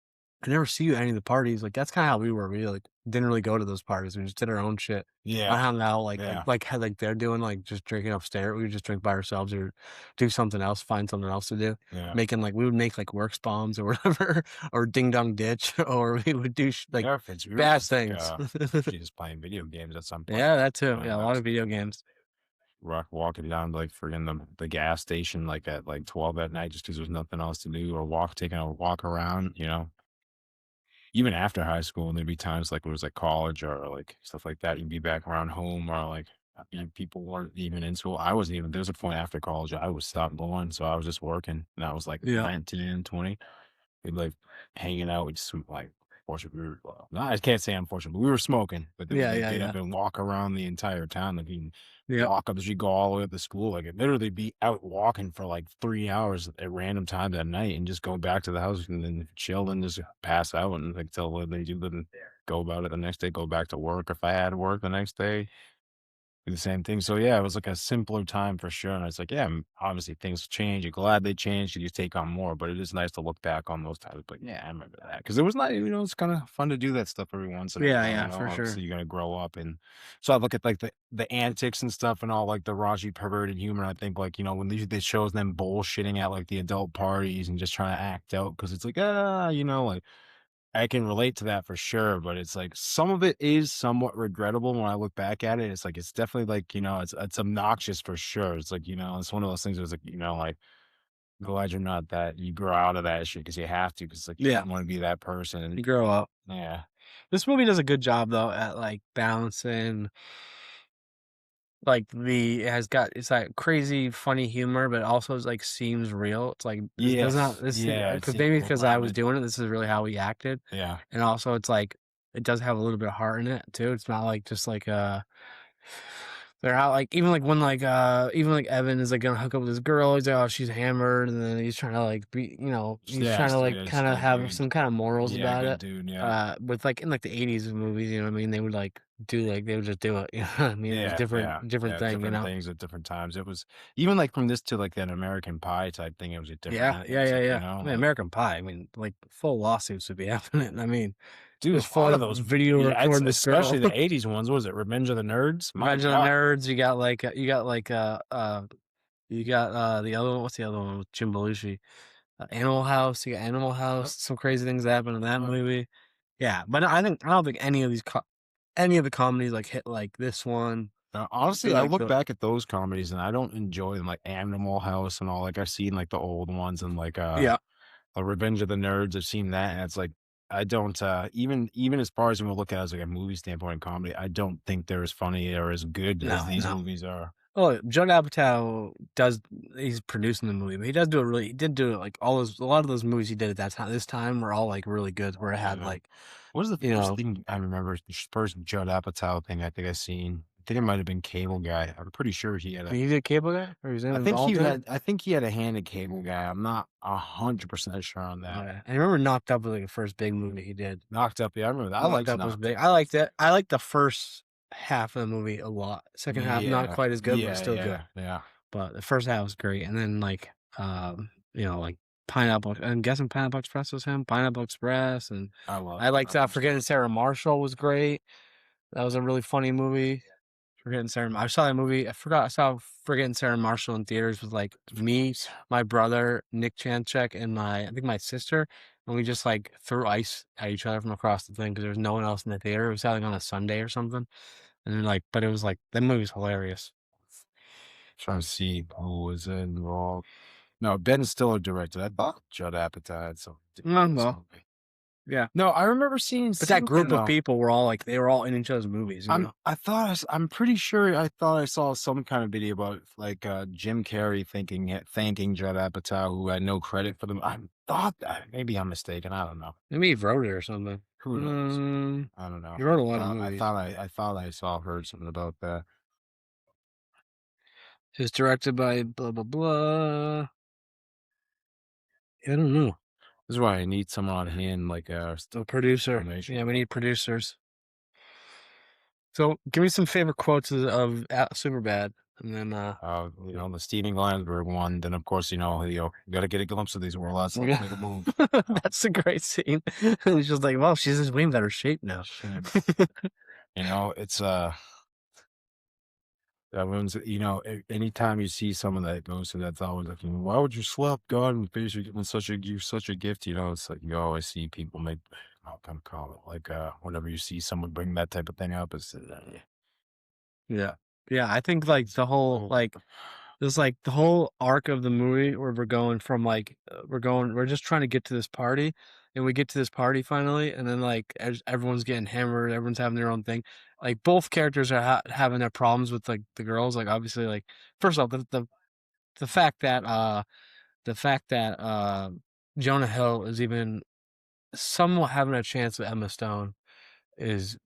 "I never see you at any of the parties," like, that's kinda how we were, we, like, didn't really go to those parties, we just did our own shit. I Yeah, hung out, yeah, how, like, they're doing, like, just drinking upstairs, we would just drink by ourselves or do something else, find something else to do. yeah. We would make, like, works bombs or whatever, or ding dong ditch, or we would do like, Yeah, if we were bad just like, things. usually just playing video games at some point. Yeah, that too, Yeah, yeah, a lot that's of video games. walking down like friggin' the gas station like at like 12 at night just because there's nothing else to do or taking a walk around, Even after high school, and there'd be times like when it was like college or like stuff like that, you'd be back around home or like people weren't even in school. I wasn't even, there was a point after college I was stopped going. So I was just working and I was like Yeah. 19, 20. We'd like hanging out with some like, fortunately, well, no, I can't say unfortunate, but we were smoking, but then we'd Yeah, like yeah, get yeah. up and walk around the entire town. Like you can Yep. walk up the street, go all the way up to school. Like it literally be out walking for like 3 hours at random times at night and just go back to the house and then chill and just pass out and like till what they do, then go about it the next day, go back to work if I had work the next day. Do the same thing. So yeah, it was like a simpler time for sure. And it's like, yeah, obviously things change. You're glad they changed. You take on more, but it is nice to look back on those times. But yeah, I remember that because it was not, it's kind of fun to do that stuff every once in a Yeah, while. yeah, for sure. Obviously you're gonna grow up, and so I look at like the antics and stuff and all like the raunchy perverted humor. I think like when they shows them bullshitting at like the adult parties and just trying to act out because it's like like I can relate to that for sure, but it's like some of it is somewhat regrettable when I look back at it. It's like it's definitely like, it's obnoxious for sure. It's like, it's one of those things where it's like, like glad you're not that you grow out of that shit because you have to, because like you Yeah, don't want to be that person. you grow up. Yeah. This movie does a good job though at like balancing like it's like crazy funny humor, but it also is like seems real. It's like this does not Yes. Yeah. It's because maybe because I was grounded. doing it, this is really how we acted. Yeah. And also it's like it does have a little bit of heart in it too. It's not like just like they're out like even like Evan is like gonna hook up with this girl. He's like, oh, she's hammered, and then he's trying to like be, he's Yeah. trying to like Yeah. kind of Stay have good. some kind of morals Yeah. about Good it. dude. Yeah. With like in like the 80s movies, you know what I mean? They would like they would just do it. You know what I mean? It was Yeah, yeah, different yeah, thing, you different know? things at different times. It was even like from this to like that American Pie type thing, it was a different Yeah, yeah, it's yeah, like, yeah. I mean, like, American Pie. I mean, like full lawsuits would be happening. I mean, dude, just a lot full of those video yeah, it's recording this girl. especially the 80s ones. What was it? Revenge of the Nerds? My Revenge of the God. Nerds. You got the other one. What's the other one with Jim Belushi? Animal House. You got Animal Yep, House. Some crazy things happen in that yep. movie. Yeah, but I don't think any of any of the comedies like hit like this one. Honestly, I Like look the back at those comedies and I don't enjoy them like Animal House and all. Like I've seen like the old ones and like yeah. Revenge of the Nerds. I've seen that and it's like I don't even as far as when we look at it as like a movie standpoint in comedy, I don't think they're as funny or as good as No, these no. movies are. Oh, Judd Apatow he's producing the movie, but he did do it like a lot of those movies he did at that time. This time were all like really good, where it had Yeah. like What was the you first know, thing I remember? The first Judd Apatow thing I think I seen. I think it might have been Cable Guy. I'm pretty sure he had a. he did Cable Guy or his name I was think he Alter. had. I think he had a hand in Cable Guy. I'm not 100% sure on Oh, that. yeah. I remember Knocked Up was like the first big movie he did. Knocked Up. Yeah, I remember that. I Knocked liked Up was Knocked big. Up. I liked it. I liked the first half of the movie a lot. Second half not Yeah, quite as good, but yeah, still yeah, good. yeah. But the first half was great, and then like like Pineapple. I'm guessing Pineapple Express was him. Pineapple Express, and I love I liked Pineapple Forgetting Express. Sarah Marshall was great. That was a really funny movie. Forgetting Sarah. I saw that movie. I forgot. I saw Forgetting Sarah Marshall in theaters with like me, my brother, Nick Chanchek, and I think my sister, and we just like threw ice at each other from across the thing because there was no one else in the theater. It was like on a Sunday or something, and then but it was like that movie was hilarious. Trying to see who was involved. No, Ben Stiller directed. I thought Judd Apatow had something to do with this Well, movie. Yeah. No, I remember seeing But that group something, of people were all like, they were all in each other's movies, you know? I'm pretty sure I thought I saw some kind of video about like Jim Carrey thanking Judd Apatow, who had no credit for them. I thought that. Maybe I'm mistaken. I don't know. Maybe he wrote it or something. Who knows? I don't know. He wrote a lot of movies. I thought I heard something about that. It was directed by blah, blah, blah. I don't know. This is why I need someone on hand, like A producer. information. Yeah, we need producers. So give me some favorite quotes of SuperBad. And then you know, the Steven Glansberg one. Then of course, you got to get a glimpse of these warlords. Let's make a move. that's a great scene. It's just like, well, she's in way better shape now. You know, it's everyone's, anytime you see someone that goes through that's always like, why would you slap God in the face? You're giving such a gift, it's like you always see people make, I'll kind of call it like whenever you see someone bring that type of thing up, it's Yeah. Yeah, I think like the whole there's like the whole arc of the movie where we're going from like we're just trying to get to this party, and we get to this party finally, and then like everyone's getting hammered, everyone's having their own thing. Like both characters are having their problems with like the girls. Like obviously, like first off, the fact that Jonah Hill is even somewhat having a chance with Emma Stone is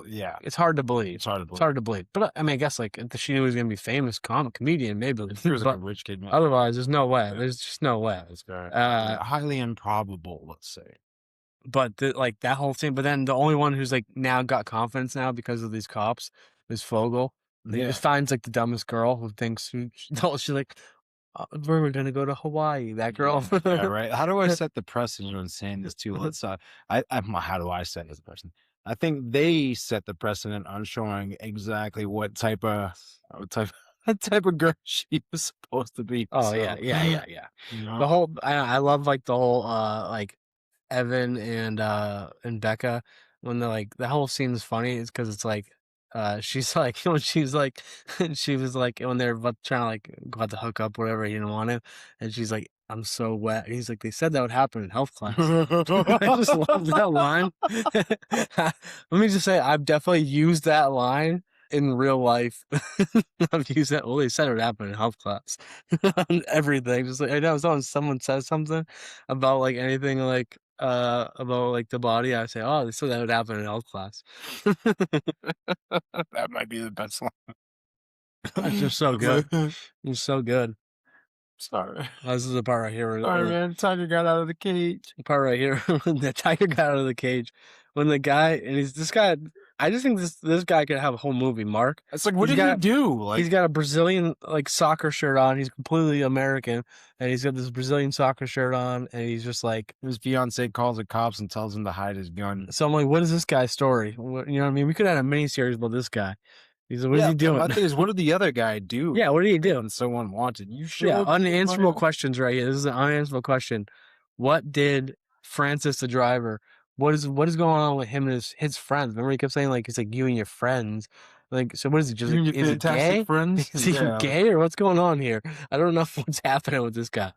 yeah, it's hard to believe. it's hard to It's believe. hard to believe. But I mean, I guess like if she knew he was gonna be famous comedian, maybe. If he was like a But rich kid, man, otherwise, there's no way. Yeah. There's just no way. it's very Uh, highly improbable, let's say. but like that whole thing. But then the only one who's like now got confidence now because of these cops is Fogel. And he Yeah. just finds like the dumbest girl who thinks she's like, we're gonna go to Hawaii. That girl. Yeah, right. How do I set the precedent on saying this too? Let's how do I set this precedent? I think they set the precedent on showing exactly what type of girl she was supposed to be. Oh so, yeah. you know? The whole I love like the whole like Evan and Becca when they're like the whole scene is funny is because it's like she's like when she's like she was like when they're about trying to like go out to hook up whatever he didn't want to, and she's like, I'm so wet. And he's like, they said that would happen in health class. I just love that line. Let me just say I've definitely used that line in real life. I've used that. Well, they said it would happen in health class on everything. Just like I know someone says something about like anything like about like the body, I say, oh, they said that would happen in health class. That might be the best one. It's just so good. It's so good. Sorry. This is the part right here. Sorry, man. Tiger got out of the cage. Part right here when the tiger got out of the cage. When the guy and he's this guy. I just think this guy could have a whole movie. Mark. It's like, what did he do? Like, he's got a Brazilian like soccer shirt on. He's completely American, and he's got this Brazilian soccer shirt on, and he's just like his fiance calls the cops and tells him to hide his gun. So I'm like, what is this guy's story? You know what I mean? We could have had a miniseries about this guy. He's like, what is he doing? My thing is, what did the other guy do? Yeah, what did he do? And so unwanted. You should. Yeah, unanswerable questions right here. This is an unanswerable question. What did Francis the driver? What is going on with him and his friends? Remember he kept saying like it's like you and your friends. Like so, what is he? Just like, is he gay? Friends? Is he gay or what's going on here? I don't know what's happening with this guy.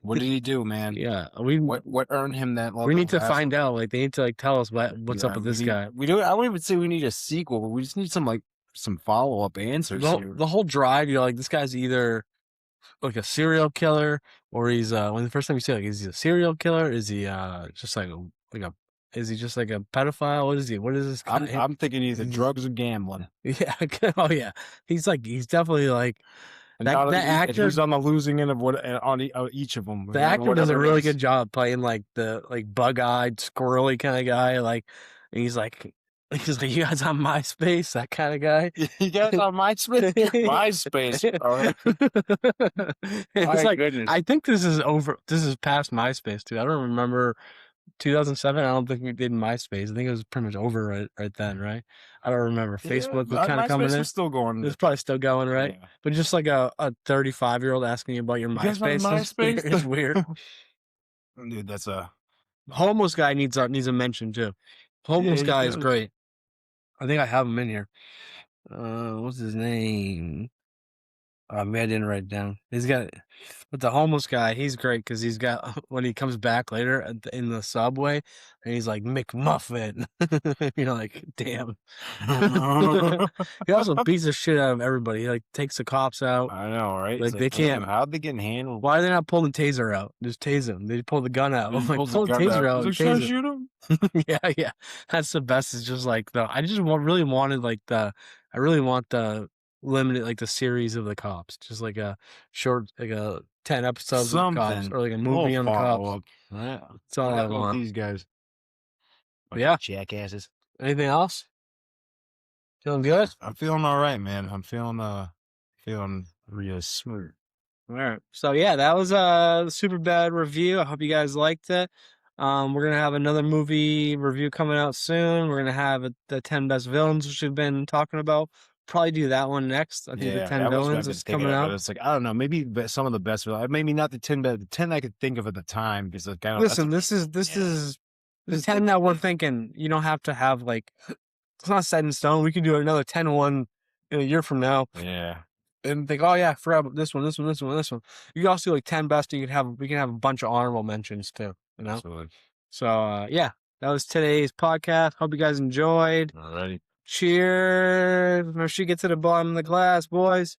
What did he do, man? Yeah, what earned him that level? We need to find out. Like they need to like tell us what's up with this guy. We do. I wouldn't even say we need a sequel, but we just need some follow-up answers. The whole drive, like this guy's either like a serial killer, or he's when the first time you see like is he a serial killer? Is he just like a is he just like a pedophile? What is he? What is this guy? I'm thinking either drugs or gambling. Yeah. Oh yeah. He's definitely like and that actor. He's on the losing end of each of them. The actor does a really good job playing like the bug-eyed, squirrely kind of guy. Like, and he's like, you guys on MySpace, that kind of guy. You guys on MySpace? MySpace, bro. It's like, goodness. I think this is past MySpace too. I don't remember 2007. I don't think we did MySpace. I think it was pretty much over right then, right? I don't remember. Facebook was kind of coming in. Still going. It's probably still going, right? Yeah. But just like a 35-year-old asking you about your MySpace. It's weird. Dude, that's a homeless guy needs a mention too. Homeless guy is great. I think I have him in here. What's his name? Man, I didn't write it down. He's got, but the homeless guy, he's great because he's got when he comes back later in the subway, and he's like McMuffin. You're like, damn. He also beats the shit out of everybody. He like takes the cops out. I know, right? Like, It's they damn, can't. how'd they get handled? Why are they not pulling the taser out? Just tase him. They pull the gun out. I'm like, pull the taser out. He's And like, tase should I him. shoot him? Yeah. That's the best. It's just like I just really wanted like I really want the limited like the series of the cops, just like a short, like a 10 episodes of the cops, Something. or like a movie on the cops. follow-up. Yeah. That's all I want. These guys. Yeah. Jackasses. Anything else? Feeling good? I'm feeling all right, man. I'm feeling real smooth. All right. So yeah, that was the SuperBad review. I hope you guys liked it. We're gonna have another movie review coming out soon. We're gonna have the 10 best villains, which we've been talking about. Probably do that one next. I think the 10 that was what I've villains been is thinking coming of, out. but it's like, I don't know, maybe some of the best, maybe not the 10, but the 10 I could think of at the time. Because like, Listen, this is the 10 that we're thinking. You don't have to have like, it's not set in stone. We can do another 10 one in a year from now. Yeah. And think, oh yeah, I forgot about this one. You can also do like 10 best. And we can have a bunch of honorable mentions too. You know. Absolutely. So yeah, that was today's podcast. Hope you guys enjoyed. Alrighty. Cheers. Now she gets to the bottom of the glass, boys.